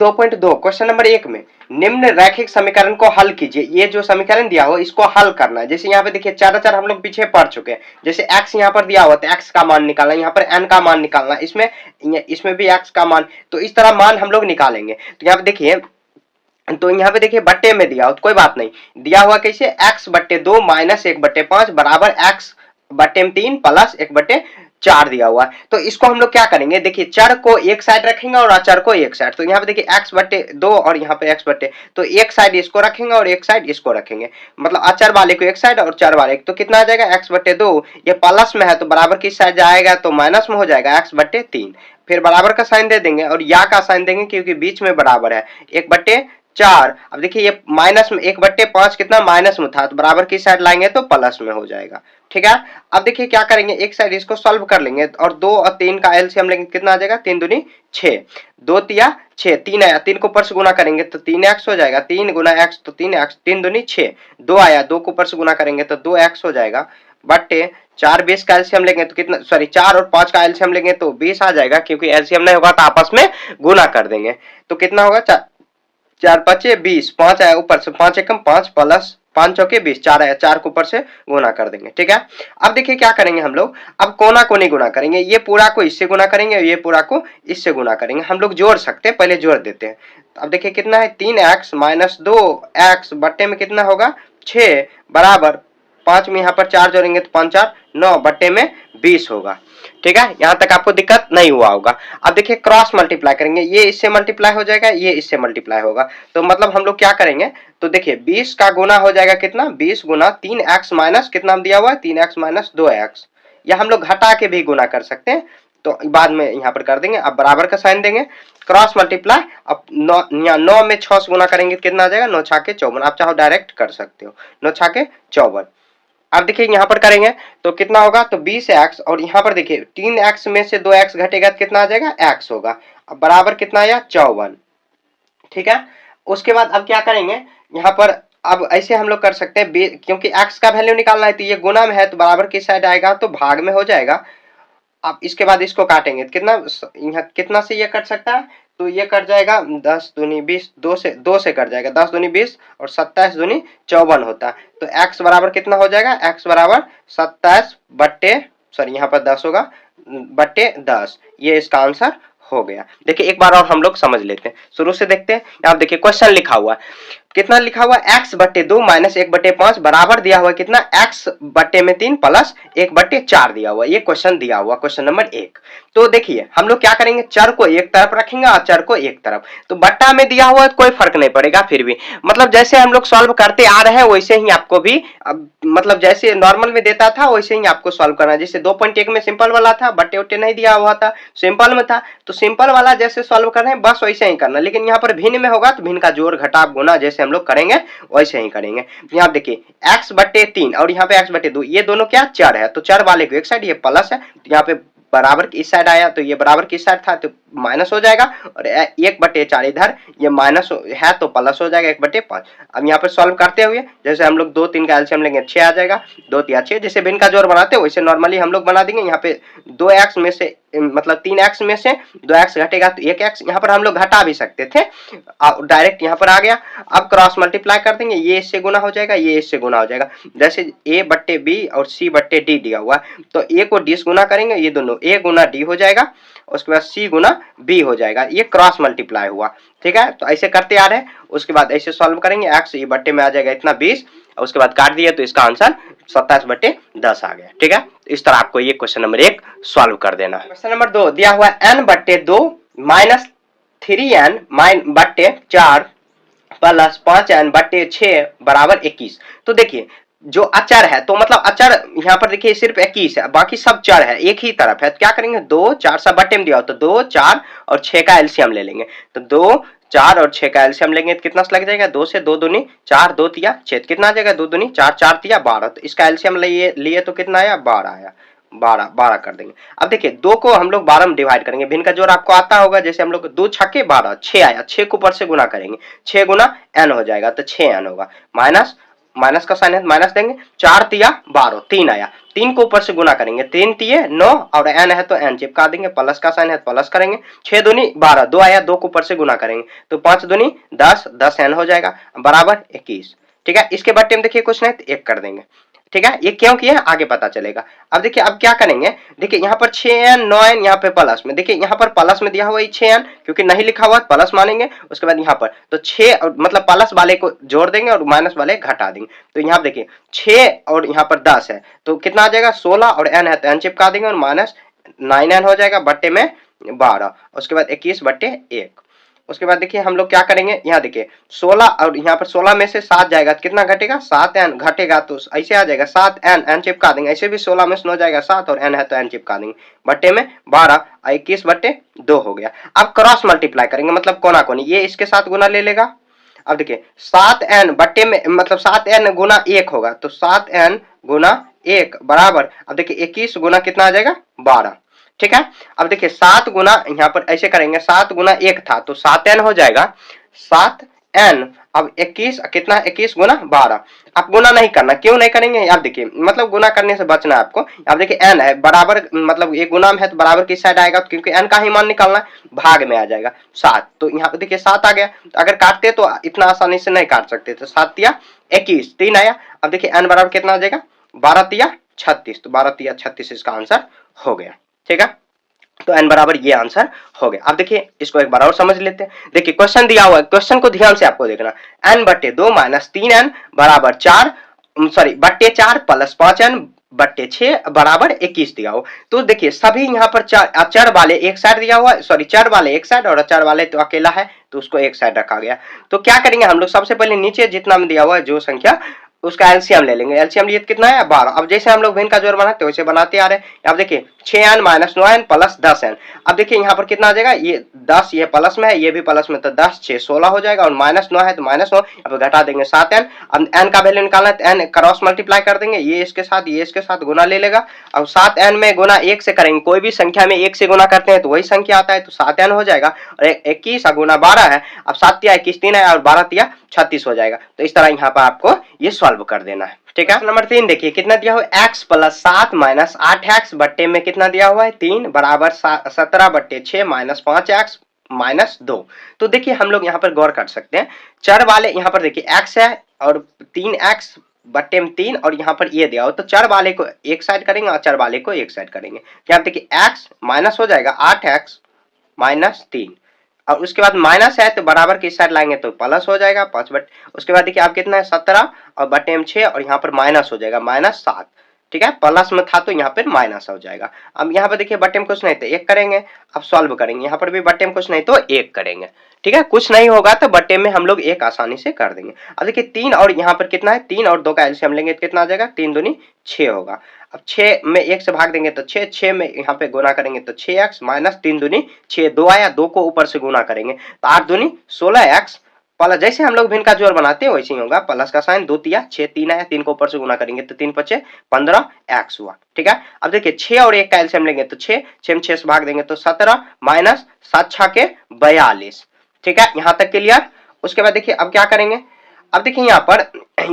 2.2 question number 1 में निम्न रैखिक समीकरण को हल कीजिए। ये जो समीकरण दिया हो इसको हल करना है। जैसे यहाँ पे देखिए चार चार हम लोग पीछे पढ़ चुके हैं। जैसे x यहाँ पर दिया हुआ तो x का मान निकालना, यहाँ पर n का मान निकालना, इसमें भी x का मान, तो इस तरह मान हम लोग निकालेंगे। तो यहाँ पे देखिए, तो यहाँ पे देखिए बट्टे में दिया हो तो कोई बात नहीं, दिया हुआ कैसे x बट्टे 2 माइनस 1/5 बराबर x बट्टे 3 प्लस 1/4 दिया हुआ है। तो इसको हम लोग क्या करेंगे, देखिए चर को एक साइड रखेंगे और अचर को एक साइड। तो यहाँ पे देखिए x बट्टे 2 और यहाँ पे x बट्टे, तो एक साइड इसको रखेंगे और एक साइड इसको रखेंगे, मतलब अचर वाले को एक साइड और चर वाले, तो कितना आ जाएगा x बट्टे 2, ये प्लस में है तो बराबर किस साइड जाएगा, तो माइनस में हो जाएगा x बट्टे 3। फिर बराबर का साइन दे देंगे और या का साइन देंगे क्योंकि बीच में बराबर है 1/4। अब देखिए ये माइनस में 1/5 कितना माइनस में था, तो बराबर की साइड लाएंगे तो प्लस में हो जाएगा। ठीक है, अब देखिए क्या करेंगे, एक साइड इसको सॉल्व कर लेंगे और 2 और 3 का एलसीएम लेंगे, कितना आ जाएगा 3 दूनी 6, 2 तिया 6, 3 आया, 3 को ऊपर से गुना करेंगे तो 3x हो जाएगा, 3 गुना x तो 3x, 3 दूनी 6, 2 आया, 2 को ऊपर से गुना करेंगे तो 2x हो जाएगा, बट्टे 4 20 का एलसीएम लेंगे तो कितना, सॉरी 4 और 5 का एलसीएम लेंगे तो 20 आ जाएगा, क्योंकि एलसीएम नहीं होगा तो आपस में गुना कर देंगे। तो कितना होगा, 4 5 20, 5 आया ऊपर से, 5 एकम 5 प्लस 5 चौके 20, 4 आया, 4 को ऊपर से गुना कर देंगे। ठीक है, अब देखिए क्या करेंगे हम लोग, अब कोना को नहीं गुना करेंगे, ये पूरा को इससे गुना करेंगे, ये पूरा को इससे गुना करेंगे। हम लोग जोड़ सकते हैं, पहले जोड़ देते हैं। अब देखिए कितना है, 3x माइनस 2x बट्टे में कितना होगा 6 बराबर 5 में यहाँ पर 4 जोड़ेंगे तो 5 4 9 बट्टे में 20 होगा। ठीक है, यहां तक आपको दिक्कत नहीं हुआ होगा। अब देखिए क्रॉस मल्टीप्लाई करेंगे, ये इससे मल्टीप्लाई हो जाएगा, ये इससे मल्टीप्लाई होगा, तो मतलब हम लोग क्या करेंगे, तो देखिए 20 का गुना हो जाएगा कितना, 20 गुना 3x माइनस कितना दिया हुआ है 3x माइनस 2x, या हम लोग घटा के भी गुना कर सकते हैं, तो बाद में यहाँ पर कर देंगे। अब बराबर का साइन देंगे, क्रॉस मल्टीप्लाई, अब 9 में 6 से गुना करेंगे कितना आ जाएगा 9 छाके 54, आप चाहो डायरेक्ट कर सकते हो, 9 छाके 54। अब देखिए यहाँ पर करेंगे तो कितना होगा, तो 20x, और यहाँ पर देखिए 3x में से 2x घटेगा तो कितना आ जाएगा x होगा, अब बराबर कितना आया 54। ठीक है, उसके बाद अब क्या करेंगे यहाँ पर, अब ऐसे हम लोग कर सकते हैं, क्योंकि x का वैल्यू निकालना है तो ये गुना में है तो बराबर किस साइड आएगा, तो भाग में हो जाएगा। अब इसके बाद इसको काटेंगे कितना, यहाँ कितना से ये कट सकता है, तो ये कट जाएगा 10 दूनी 20, 2 से कट जाएगा, 10 दूनी 20 और 27 दूनी 54 होता है। तो x बराबर कितना हो जाएगा, x बराबर 27 बट्टे, सॉरी यहाँ पर 10 होगा, बट्टे 10, ये इसका आंसर हो गया। देखिए एक बार और हम लोग समझ लेते हैं, शुरू से देखते हैं। यहाँ देखिए क्वेश्चन लिखा हुआ है, कितना लिखा हुआ है, x बट्टे 2 माइनस 1/5 बराबर दिया हुआ है कितना, x बट्टे में 3 प्लस 1/4 दिया हुआ है। ये क्वेश्चन दिया हुआ, क्वेश्चन नंबर 1। तो देखिए हम लोग क्या करेंगे, चर को एक तरफ रखेंगे और चर को एक तरफ, तो बट्टा में दिया हुआ है तो कोई फर्क नहीं पड़ेगा, फिर भी मतलब जैसे हम लोग सॉल्व करते आ रहे हैं वैसे ही आपको भी, मतलब जैसे नॉर्मल में देता था वैसे ही आपको सॉल्व करना है। जैसे 2.1 में सिंपल वाला था, बट्टे उट्टे नहीं दिया हुआ था, सिंपल में था, तो सिंपल वाला जैसे सॉल्व कर रहे हैं बस वैसे ही करना, लेकिन यहाँ पर भिन्न में होगा तो भिन्न का जोड़ घटाव गुना जैसे हम लोग करेंगे वैसे ही करेंगे। यहाँ देखिए x बट्टे 3 और यहाँ पे x बट्टे 2, ये दोनों क्या चर है, तो चर वाले को एक साइड, ये प्लस है, तो यहाँ पे बराबर की इस साइड आया तो ये बराबर की साइड था तो माइनस हो जाएगा, और 1/4 इधर ये माइनस है तो प्लस हो जाएगा 1/5। अब यहाँ पे सॉल्व करते हुए जैसे हम लोग 2 3 का एलसीएम लेंगे 6 आ जाएगा, 2 तिया 6, जैसे भिन्न का जोड़ बनाते हैं वैसे नॉर्मली हम लोग बना देंगे। यहाँ पे 2x में से मतलब 3x में से 2x घटेगा तो 1x, यहाँ पर हम लोग घटा भी सकते थे, डायरेक्ट यहाँ पर आ गया। अब क्रॉस मल्टीप्लाई कर देंगे, ये इससे गुना हो जाएगा, ये इससे गुना हो जाएगा, जैसे a बट्टे b और c बट्टे d दिया हुआ है तो a को d से गुना करेंगे, ये दोनों a गुना d हो जाएगा, उसके बाद c गुना b हो जाएगा, ये क्रॉस मल्टीप्लाई हुआ। ठीक है, तो ऐसे करते आ रहे हैं, उसके बाद ऐसे सॉल्व करेंगे, x ये बट्टे में आ जाएगा इतना 20, और उसके बाद काट दिए तो इसका आंसर 27/10 आ गया। ठीक है, इस तरह आपको ये क्वेश्चन नंबर 1 सॉल्व कर देना है। क्वेश्चन नंबर 2 दिया हुआ n बट्टे 2 माइनस 3n बट्टे 4 प्लस 5n बट्टे 6 बराबर 21। तो देखिए जो अचर है, तो मतलब अचर यहाँ पर देखिए सिर्फ 21 है, बाकी सब चर है, एक ही तरफ है, तो क्या करेंगे 2 4 सब बट्टे में दिया हो तो 2 4 और 6 का एलसीएम ले लेंगे, तो 2 4 और 6 का एलसीएम लेंगे तो कितना लग जाएगा, 2 से 2 दूनी 4, 2 तिया 6, कितना आ जाएगा 2 दूनी 4, 4 तिया 12, तो इसका एलसीएम लिए तो कितना आया 12 आया, 12 कर देंगे। अब देखिए 2 को हम लोग 12 में डिवाइड करेंगे, भिन्न का जोड़ आपको आता होगा, जैसे हम लोग 2 छक्के 12, 6 आया, 6 को ऊपर से गुना करेंगे, 6 गुना n हो जाएगा तो 6n होगा, माइनस माइनस का साइन है माइनस देंगे, 4 तिया 12, 3 आया, 3 को ऊपर से गुना करेंगे, 3 तिये 9 और n है तो n चिपका देंगे, प्लस का साइन है प्लस करेंगे, 6 दूनी 12, 2 आया 2 को ऊपर से गुना करेंगे तो 5 दूनी 10, 10 n हो जाएगा बराबर 21। ठीक है, इसके बाद टाइम देखिए कुछ नहीं तो 1 कर देंगे। ठीक है, ये क्यों किया आगे पता चलेगा। अब देखिए अब क्या करेंगे, देखिए यहाँ पर 6n 9n यहाँ पे प्लस में, देखिए यहाँ पर प्लस में दिया हुआ 6n क्योंकि नहीं लिखा हुआ प्लस मानेंगे, उसके बाद यहाँ पर तो 6 मतलब प्लस वाले को जोड़ देंगे और माइनस वाले घटा देंगे। तो यहाँ देखिए 6 और यहाँ पर 10 है तो कितना आ जाएगा 16 और n है तो n चिपका देंगे और माइनस 9n हो जाएगा बट्टे में 12, उसके बाद 21 बट्टे 1। उसके बाद देखिए हम लोग क्या करेंगे, यहाँ देखिए 16 और यहाँ पर 16 में से 7 जाएगा तो कितना घटेगा 7n घटेगा तो ऐसे आ जाएगा 7n, n चिपका देंगे, ऐसे भी 16 में से 9 जाएगा 7 और n है तो n चिपका देंगे बट्टे में 12, 21 बट्टे 2 हो गया। अब क्रॉस मल्टीप्लाई करेंगे मतलब कोना कोनी, ये इसके साथ गुना ले लेगा। अब देखिए 7n बट्टे में मतलब 7n गुना 1 होगा तो 7n गुना 1 बराबर, अब देखिए 21 गुना कितना आ जाएगा 12। ठीक है, अब देखिए 7 गुना यहाँ पर ऐसे करेंगे 7 गुना 1 था तो 7n हो जाएगा 7n। अब 21 कितना 21 गुना 12, आप गुना नहीं करना, क्यों नहीं करेंगे आप देखिए मतलब गुना करने से बचना है आपको। अब देखिए n है बराबर मतलब ये गुना में है तो बराबर किस साइड आएगा, क्योंकि n का ही मान निकालना है, भाग में आ जाएगा 7, तो यहाँ पे देखिए 7 आ गया। तो अगर काटते तो इतना आसानी से नहीं काट सकते, तो 7 तिया 21, 3 आया। अब देखिए n बराबर कितना आ जाएगा 12 तिया 36, तो 12 तिया 36 इसका आंसर हो गया। ठीक है, तो n बराबर ये आंसर हो गया। अब देखिए इसको एक बार और समझ लेते हैं। देखिए क्वेश्चन दिया हुआ है, क्वेश्चन को ध्यान से आपको देखना, n बट्टे 2 माइनस 3n बराबर 4 सॉरी बट्टे 4 प्लस 5n बट्टे 6 बराबर 21 दिया हो। तो देखिए सभी यहाँ पर चर वाले एक साइड दिया हुआ है, सॉरी चर वाले एक साइड और अचर वाले तो अकेला है तो उसको एक साइड रखा गया। तो क्या करेंगे हम लोग, सबसे पहले नीचे जितना में दिया हुआ है जो संख्या उसका एलसीएम ले लेंगे। एलसीएम लिए कितना है 12। अब जैसे हम लोग भिन्न का जोड़ बनाते वैसे बनाते आ रहे हैं। अब देखिए 6n minus 9n plus 10n, अब देखिए यहाँ पर कितना आ जाएगा, ये 10 ये प्लस में है ये भी प्लस में, तो 10 6 16 हो जाएगा और माइनस 9 है तो माइनस 9, अब घटा देंगे 7n। अब n का वैल्यू निकालना है तो n क्रॉस मल्टीप्लाई कर देंगे, ये इसके साथ गुना ले लेगा। अब 7n में गुना 1 से करेंगे, कोई भी संख्या में 1 से गुना करते हैं तो वही संख्या आता है तो 7n हो जाएगा और 21 गुना 12 है, अब 7 तिया 21 3 है और 12 तिया 36 हो जाएगा। तो इस तरह यहाँ पर आपको ये सॉल्व कर देना है। ठीक है, नंबर 3 देखिए कितना दिया हुआ है x प्लस 7 माइनस 8x बट्टे में कितना दिया हुआ है 3 बराबर 17 बट्टे 6 माइनस 5x माइनस 2। तो देखिए हम लोग यहाँ पर गौर कर सकते हैं, चर वाले यहाँ पर देखिए x है और 3x बट्टे में 3 और यहाँ पर ये दिया हो, तो चर वाले को एक साइड करेंगे और चर वाले को एक साइड करेंगे। यहाँ देखिए x माइनस हो जाएगा 8x माइनस 3 और उसके बाद माइनस है तो बराबर की साइड लाएंगे तो प्लस हो जाएगा 5 बट, उसके बाद देखिए आप कितना है 17 और बटे में 6 और यहाँ पर माइनस हो जाएगा माइनस 7। ठीक है, प्लस में था तो यहाँ पर माइनस हो जाएगा। अब यहाँ पर देखिए बटे में कुछ नहीं तो 1 करेंगे, अब सॉल्व करेंगे, यहाँ पर भी बटे में कुछ नहीं तो 1 करेंगे। ठीक है, कुछ नहीं होगा तो बटे में हम लोग 1 आसानी से कर देंगे। अब देखिए 3 और यहाँ पर कितना है 3 और 2 का एलसीएम लेंगे तो कितना आ जाएगा 3 दूनी 6 होगा। अब 6 में 1 से भाग देंगे तो 6 में यहाँ पे गुना करेंगे तो 6x माइनस 3 दूनी 6, 2 आया 2 को ऊपर से गुना करेंगे तो 8 दूनी 16x प्लस, जैसे हम लोग भिन्न का जोड़ बनाते हैं वैसे ही होगा, प्लस का साइन 2 तिया 6 3 आया 3 को ऊपर से गुना करेंगे तो 3 5 15x हुआ। ठीक है, अब देखिए 6 और 1 का एलसीएम लेंगे तो 6 में 6 से भाग देंगे तो 17 माइनस 7 6 के 42। ठीक है, यहाँ तक क्लियर। उसके बाद देखिए अब क्या करेंगे, अब देखिए यहाँ पर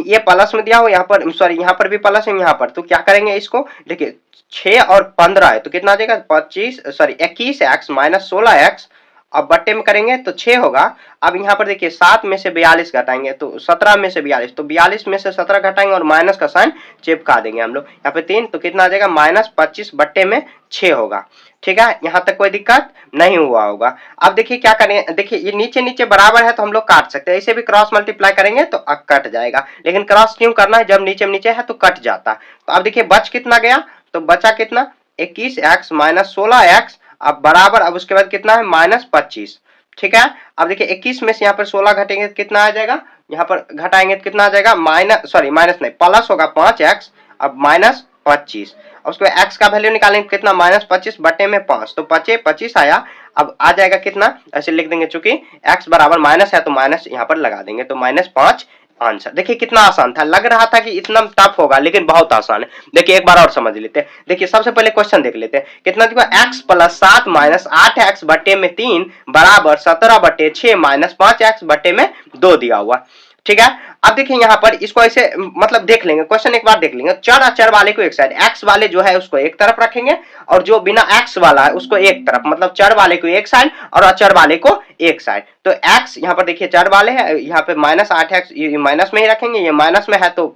ये प्लस में दिया हो, यहाँ पर सॉरी यहाँ पर भी प्लस है यहाँ पर, तो क्या करेंगे इसको, देखिए 6 और 15 है तो कितना आ जाएगा 21x माइनस 16x, अब बट्टे में करेंगे तो 6 होगा। अब यहाँ पर देखिए 7 में से 42 घटाएंगे तो 17 में से 42, तो 42 में से 17 घटाएंगे और माइनस का साइन चिपका देंगे हम लोग यहाँ पे 3, तो कितना आ जाएगा माइनस 25 बट्टे में 6 होगा। ठीक है, यहाँ तक कोई दिक्कत नहीं हुआ होगा। अब देखिए क्या करें, देखिए ये नीचे नीचे बराबर है तो हम लोग काट सकते हैं, ऐसे भी क्रॉस मल्टीप्लाई करेंगे तो कट जाएगा, लेकिन क्रॉस क्यों करना है, जब नीचे नीचे है तो कट जाता। तो अब देखिए बच कितना गया, तो बचा कितना 21x माइनस 16x, अब बराबर, अब उसके बाद कितना है माइनस 25। ठीक है, अब देखिए 21 में से यहाँ पर 16 घटेंगे तो कितना आ जाएगा, यहाँ पर घटाएंगे तो कितना आ जाएगा माइनस नहीं प्लस होगा 5x, अब माइनस 25, और उसके बाद x का वैल्यू निकालेंगे कितना माइनस 25 बटे में 5, तो 25 आया। अब आ जाएगा कितना, ऐसे लिख देंगे, चूंकि x बराबर माइनस है तो माइनस यहाँ पर लगा देंगे तो -5 आंसर। देखिए कितना आसान था, लग रहा था कि इतना टफ होगा लेकिन बहुत आसान है। देखिए एक बार और समझ लेते हैं। देखिए सबसे पहले क्वेश्चन देख लेते हैं, कितना दिया x प्लस 7 माइनस 8x बटे में 3 बराबर 17 बटे 6 माइनस 5x बटे में 2 दिया हुआ। ठीक है। अब देखिए यहाँ पर इसको ऐसे मतलब देख लेंगे, क्वेश्चन एक बार देख लेंगे। चर अचर वाले को एक साइड, एक्स वाले जो है उसको एक तरफ रखेंगे और जो बिना एक्स वाला है उसको एक तरफ, मतलब चर वाले को एक साइड और अचर वाले को एक साइड। तो एक्स यहाँ पर देखिए चर वाले हैं, यहाँ पे -8x ये माइनस में ही रखेंगे, ये माइनस में है तो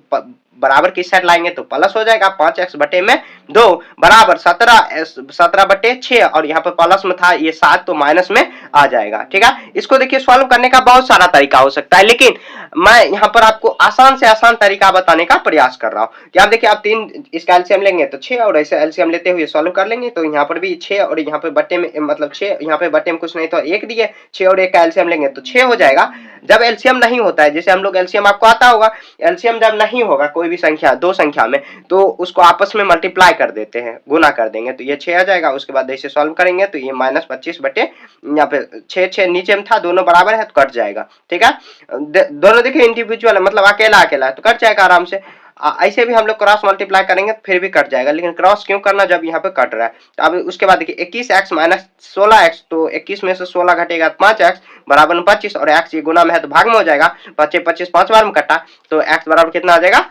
बराबर किस साइड लाएंगे तो प्लस हो जाएगा। 5x बटे में 2 बराबर 17 बटे 6 और यहाँ पर प्लस में था ये 7 तो माइनस में आ जाएगा। ठीक है, इसको देखिए सॉल्व करने का बहुत सारा तरीका हो सकता है, लेकिन मैं यहाँ पर आपको आसान से आसान तरीका बताने का प्रयास कर रहा हूँ कि आप देखिए आप 3 इसका एलसीएम लेंगे तो 6 और ऐसे एलसीएम लेते हुए सॉल्व कर लेंगे। तो यहाँ पर भी 6 और यहाँ पे बटे में मतलब 6 यहाँ पे बटे में कुछ नहीं तो 1 दिए, 6 और 1 का एलसीएम लेंगे तो 6 हो जाएगा। जब एलसीएम नहीं होता है, जैसे हम लोग एलसीएम आपको आता होगा, एलसीएम जब नहीं होगा कोई भी संख्या दो संख्या में तो उसको आपस में मल्टीप्लाई कर देते हैं, गुना कर देंगे तो ये 6 आ जाएगा। उसके बाद ऐसे सॉल्व करेंगे तो ये -25 बटे यहाँ पे 6 नीचे में था, दोनों बराबर है तो कट जाएगा। ठीक है, दोनों देखिए इंडिविजुअल है, मतलब अकेला अकेला है तो कट जाएगा आराम से। ऐसे भी हम लोग क्रॉस मल्टीप्लाई करेंगे तो फिर भी कट जाएगा, लेकिन क्रॉस क्यों करना जब यहाँ पे कट रहा है। तो अब उसके बाद देखिए 21x माइनस 16x, तो 21 में से 16 घटेगा 5x बराबर में 25 और x ये गुना में है तो भाग में हो जाएगा। 25 5 बार में कटा तो x बराबर कितना आ जाएगा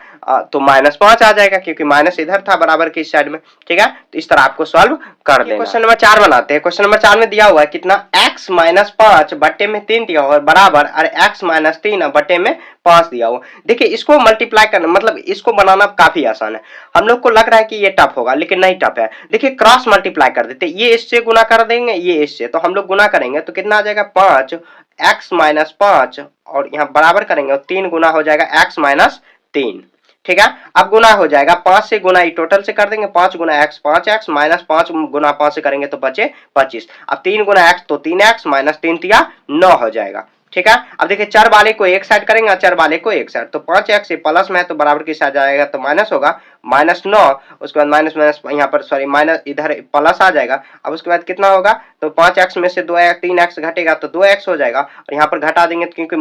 तो -5 आ जाएगा, क्योंकि माइनस इधर था बराबर की साइड में। ठीक है, तो इस तरह आपको सॉल्व कर देना। क्वेश्चन नंबर 4 बनाते हैं। क्वेश्चन नंबर 4 में दिया हुआ है कितना, x - 5 बटे में 3 दिया हुआ है बराबर और x - 3 बटे में 5 दिया हुआ। देखिए इसको मल्टीप्लाई करना मतलब इसको बनाना काफी आसान है। हम लोग को लग रहा है कि ये टफ होगा, लेकिन नहीं टफ है। देखिए क्रॉस मल्टीप्लाई कर देते, ये इससे गुना कर देंगे, ये इससे, तो हम लोग गुना करेंगे तो कितना आ जाएगा 5 x - 5 और यहाँ बराबर करेंगे और 3 गुना हो जाएगा x - 3। ठीक है, अब गुना हो जाएगा 5 से गुना ई टोटल से कर देंगे, 5 गुना x 5x माइनस 5 गुना 5 से करेंगे तो बचे 25। अब 3 गुना x तो 3x माइनस 3 तिया 9 हो जाएगा। ठीक है, अब देखिए चर वाले को एक साइड करेंगे, चर वाले को एक साइड, तो 5x प्लस में है तो बराबर की साइड जाएगा तो माइनस होगा -9। उसके बाद माइनस माइनस यहाँ पर सॉरी माइनस इधर प्लस आ जाएगा। अब उसके बाद कितना होगा तो 5x में से 3x घटेगा तो 2x हो जाएगा और यहाँ पर घटा देंगे तो क्योंकि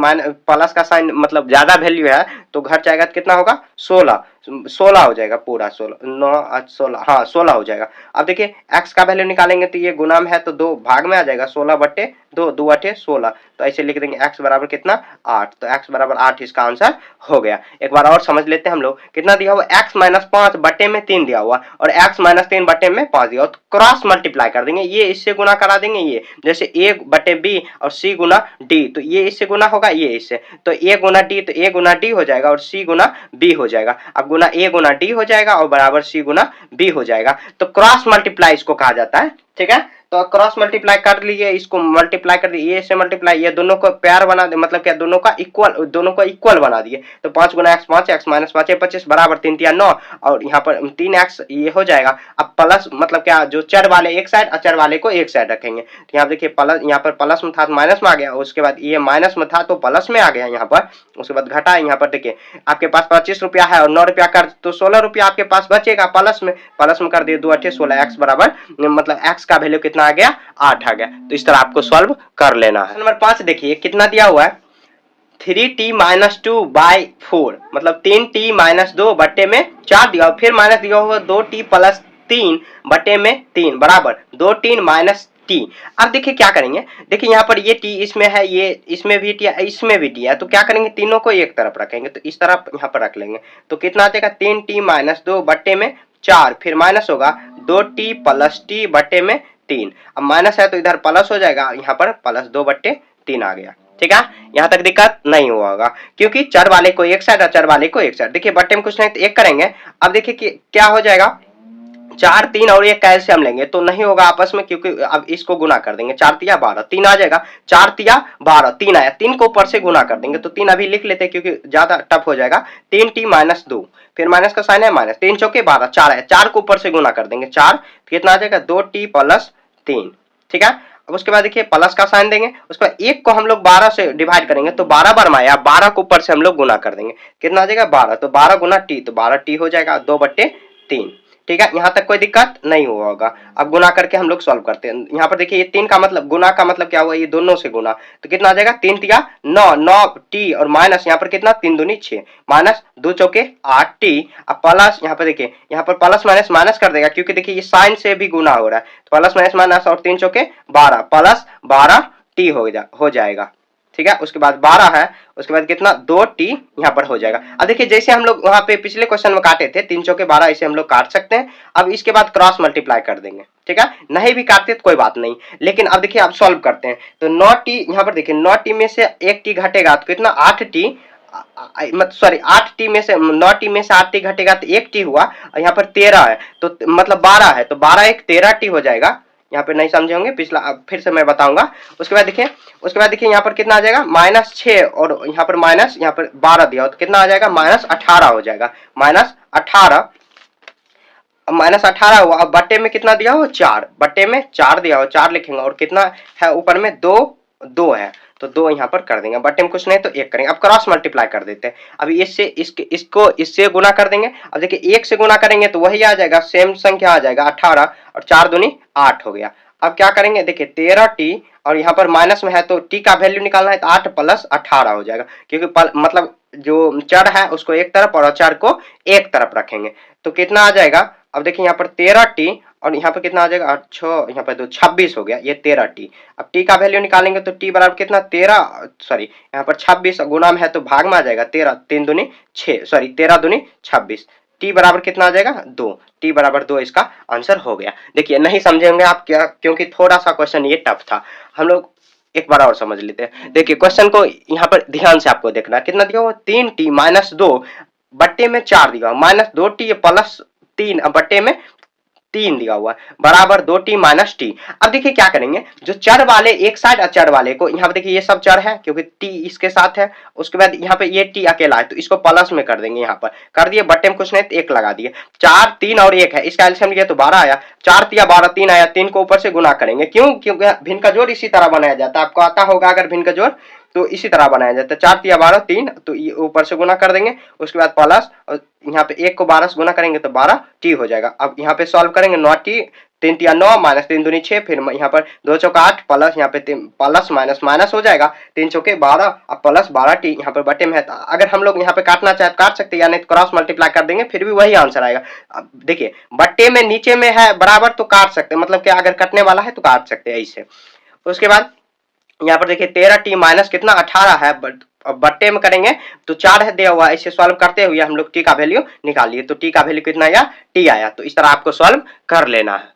प्लस का साइन मतलब ज्यादा वैल्यू है तो घट जाएगा तो कितना होगा 16 हो जाएगा, पूरा 16 9 8 16 हाँ 16 हो जाएगा। अब देखिए x का वैल्यू निकालेंगे तो ये गुना में है तो 2 भाग में आ जाएगा, 16 बटे 2 2 8 16, तो ऐसे लिख देंगे x बराबर कितना 8, तो x बराबर 8 इसका आंसर हो गया। एक बार और समझ लेते हैं हम लोग, कितना दिया हुआ x - 5 बटे में 3 दिया हुआ और x - 3 बटे में 5 दिया हुआ, तो क्रॉस मल्टीप्लाई कर देंगे, ये इससे गुना करा देंगे, ये जैसे a बटे b और c गुना d, तो ये इससे गुना होगा ये इससे, तो a गुना d तो a गुना d हो जाएगा और c गुना b हो जाएगा। अब गुना a गुना d हो जाएगा और बराबर c गुना b हो जाएगा, तो क्रॉस मल्टीप्लाई इसको कहा जाता है। ठीक है, तो क्रॉस मल्टीप्लाई कर लिए, इसको मल्टीप्लाई कर दिए, ये से मल्टीप्लाई, ये दोनों को प्यार बना दे, मतलब क्या दोनों का इक्वल बना दिए, तो 5 गुना x 5x माइनस 5 25 बराबर 3 तिया 9 और यहाँ पर 3x ये हो जाएगा। अब प्लस मतलब क्या, जो चर वाले एक साइड अचर वाले को एक साइड रखेंगे, तो यहाँ देखिए प्लस, यहाँ पर प्लस में था तो माइनस में आ गया, उसके बाद ये माइनस में था तो प्लस में आ गया यहाँ पर, उसके बाद घटा। यहाँ पर देखिए आपके पास 25 रुपया है और 9 रुपया कर तो 16 रुपया आपके पास बचेगा, प्लस में कर दिए 2 8 16, x बराबर मतलब x का वैल्यू कितना आ गया 8 आ गया। तो इस तरह आपको सॉल्व कर लेना है। नंबर 5 देखिए कितना दिया हुआ है 3t - 2 बाई 4, मतलब 3t - 2 बटे में 4 दिया, फिर माइनस दिया हुआ 2t + 3 बटे में 3 बराबर 2t - t। अब देखिए क्या करेंगे, देखिए यहाँ पर ये t इसमें है, ये इसमें भी t है, इसमें भी t है, तो क्या करेंगे तीनों को एक तरफ रखेंगे, तो इस तरफ यहाँ पर रख लेंगे, तो कितना आ जाएगा 3t - 2 बटे में 4, फिर माइनस होगा 2t + t बटे में 3। अब माइनस है तो इधर प्लस हो जाएगा, यहाँ पर +2 बटे 3 आ गया। ठीक है, यहाँ तक दिक्कत नहीं हुआ होगा, क्योंकि चर वाले को एक साइड अचर वाले को एक साइड। देखिए बटे में कुछ नहीं तो एक करेंगे, अब देखिए कि क्या हो जाएगा 4 3 और 1 का एलसीएम लेंगे तो नहीं होगा आपस में, क्योंकि अब इसको गुना कर देंगे, 4 तिया 12 3 आ जाएगा, 4 तिया 12 3 आया, 3 को ऊपर से गुना कर देंगे, तो 3 अभी लिख लेते हैं क्योंकि ज्यादा टफ हो जाएगा। 3t - 2 फिर माइनस का साइन है माइनस, 3 चौके 12 4 है, 4 को ऊपर से गुना कर देंगे 4, कितना आ जाएगा 2t + 3। ठीक है, अब उसके बाद देखिए प्लस का साइन देंगे, उसके बाद 1 को हम लोग 12 से डिवाइड करेंगे तो 12 बार में आया, 12 को ऊपर से हम लोग गुना कर देंगे, कितना आ जाएगा 12, तो 12 गुना t तो 12t हो जाएगा 2 बटे 3। ठीक है, यहाँ तक कोई दिक्कत नहीं हुआ होगा। अब गुना करके हम लोग सॉल्व करते हैं। यहाँ पर देखिए ये 3 का मतलब गुना का मतलब क्या हुआ, ये दोनों से गुना, तो कितना आ जाएगा 3 तिया 9 9t और माइनस यहाँ पर कितना 3 दूनी 6 माइनस 2 चौके 8t। अब प्लस यहाँ पर देखिए, यहाँ पर प्लस माइनस माइनस कर देगा, क्योंकि देखिए ये साइन से भी गुना हो रहा है, तो प्लस माइनस माइनस और 3 चौके 12 + 12t हो जाएगा। ठीक है, उसके बाद 12 है, उसके बाद कितना 2t यहाँ पर हो जाएगा। अब देखिए जैसे हम लोग वहां पे पिछले क्वेश्चन में काटे थे 3 चौके 12, इसे हम लोग काट सकते हैं। अब इसके बाद क्रॉस मल्टीप्लाई कर देंगे, ठीक है, नहीं भी काटते तो कोई बात नहीं। लेकिन अब देखिए अब सॉल्व करते हैं तो 9t यहाँ पर देखिए 9t में से 1t घटेगा तो कितना 8t, सॉरी 8t में से 9t में से 8t घटेगा तो 1t हुआ, और यहाँ पर 13 है तो मतलब 12 है तो 12 1 13t हो जाएगा। यहाँ पे नहीं समझे होंगे, पिछला फिर से मैं बताऊंगा। उसके बाद देखिए यहाँ पर कितना आ जाएगा -6, और यहाँ पर माइनस यहाँ पर 12 दिया हो तो कितना आ जाएगा -18 हो जाएगा, -18, -18 हुआ। अब बट्टे में कितना दिया हो 4, बट्टे में 4 दिया हो 4 लिखेंगे, और कितना है ऊपर में 2 है तो 2 यहाँ पर कर देंगे, बट्टे में कुछ नहीं तो 1 करेंगे। अब क्रॉस मल्टीप्लाई कर देते हैं, अभी इसको इससे गुना कर देंगे। अब देखिए 1 से गुना करेंगे तो वही आ जाएगा, सेम संख्या आ जाएगा 18, और 4 दूनी 8 हो गया। अब क्या करेंगे देखिए 13t, और यहाँ पर माइनस में है तो t का वैल्यू निकालना है तो 8 + 18 हो जाएगा, क्योंकि मतलब जो चर है उसको एक तरफ और अचर को एक तरफ रखेंगे तो कितना आ जाएगा। अब देखिए यहाँ पर 13t, और यहाँ पर कितना आ जाएगा 8 यहाँ पर तो 26 हो गया, ये 13t। अब t का वैल्यू निकालेंगे तो t बराबर कितना 13, सॉरी यहाँ पर 26 गुना में है तो भाग में आ जाएगा 13, 3 दूनी 6, सॉरी 13 दूनी 26, t बराबर कितना आ जाएगा 2, t बराबर 2 इसका आंसर हो गया। देखिए नहीं समझेंगे आप क्या, क्योंकि थोड़ा सा क्वेश्चन ये टफ था। हम लोग एक बार और समझ लेते हैं। देखिए क्वेश्चन को यहाँ पर ध्यान से आपको देखना, कितना दिया हुआ 3t - 2 बट्टे में 4 दिया हुआ, -2t +3 बट्टे में 3 दिया हुआ बराबर 2t - t। अब देखिए क्या करेंगे, जो चर वाले एक साइड अचर वाले को, यहाँ पे देखिए ये सब चर है क्योंकि t इसके साथ है, उसके बाद यहाँ पे ये t अकेला है तो इसको प्लस में कर देंगे, यहाँ पर कर दिए, बट्टे में कुछ नहीं तो 1 लगा दिए, 4 3 और 1 है, इसका एलसीएम लिया तो 12 आया, 4 तिया 12, 3 आया, 3 को ऊपर से गुना करेंगे, क्यों, क्योंकि भिन्न का जोड़ इसी तरह बनाया जाता है, आपको आता होगा अगर भिन्न का जोड़ तो इसी तरह बनाया जाता है, 4 तिया 12 3, तो ये ऊपर से गुना कर देंगे, उसके बाद प्लस, और यहाँ पे 1 को 12 से गुना करेंगे तो 12t हो जाएगा। अब यहाँ पे सॉल्व करेंगे 9t, 3 तिया 9 -3 दूनी 6, फिर यहाँ पर 2 चौका 8 प्लस यहाँ पे प्लस माइनस माइनस हो जाएगा, 3 चौके 12, अब प्लस 12t यहाँ पर बटे में है। अगर हम लोग यहाँ पे काटना चाहे तो काट सकते हैं, या नहीं तो क्रॉस मल्टीप्लाई कर देंगे फिर भी वही आंसर आएगा। अब देखिए बट्टे में नीचे में है बराबर तो काट सकते हैं, मतलब कि अगर कटने वाला है तो काट सकते हैं ऐसे। उसके बाद यहाँ पर देखिए 13t माइनस कितना 18 है, बट्टे में करेंगे तो 4 है दिया हुआ, इसे सॉल्व करते हुए हम लोग t का वैल्यू निकालिए तो t का वैल्यू कितना आया, t आया। तो इस तरह आपको सॉल्व कर लेना है।